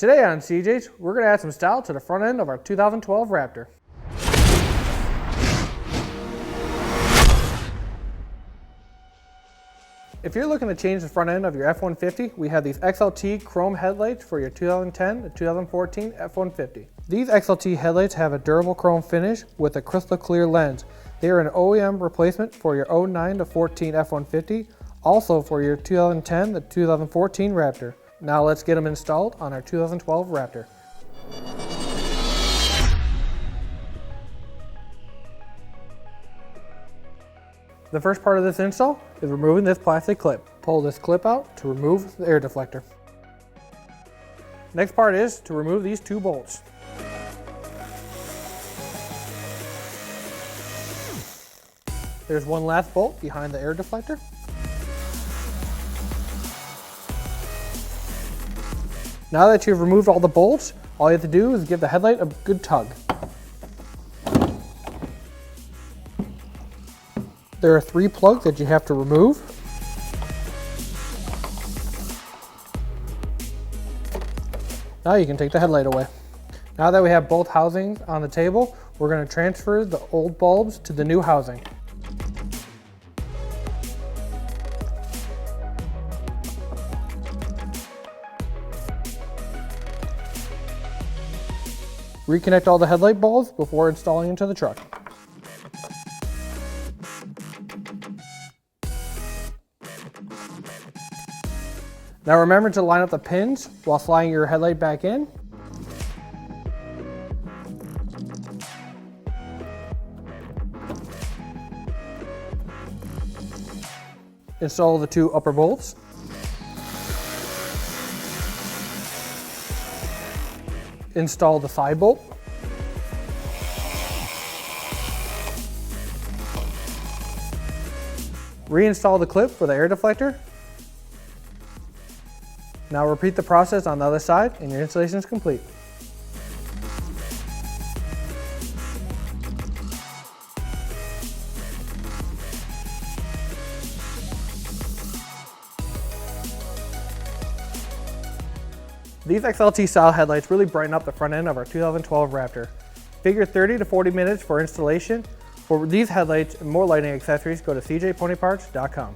Today on CJ's, we're going to add some style to the front end of our 2012 Raptor. If you're looking to change the front end of your F-150, we have these XLT Chrome headlights for your 2010 to 2014 F-150. These XLT headlights have a durable chrome finish with a crystal clear lens. They are an OEM replacement for your 09 to 14 F-150, also for your 2010 to 2014 Raptor. Now let's get them installed on our 2012 Raptor. The first part of this install is removing this plastic clip. Pull this clip out to remove the air deflector. Next part is to remove these two bolts. There's one last bolt behind the air deflector. Now that you've removed all the bolts, all you have to do is give the headlight a good tug. There are 3 plugs that you have to remove. Now you can take the headlight away. Now that we have both housings on the table, we're going to transfer the old bulbs to the new housing. Reconnect all the headlight bulbs before installing into the truck. Now remember to line up the pins while sliding your headlight back in. Install the 2 upper bolts. Install the side bolt. Reinstall the clip for the air deflector. Now repeat the process on the other side and your installation is complete. These XLT style headlights really brighten up the front end of our 2012 Raptor. Figure 30 to 40 minutes for installation. For these headlights and more lighting accessories, go to cjponyparts.com.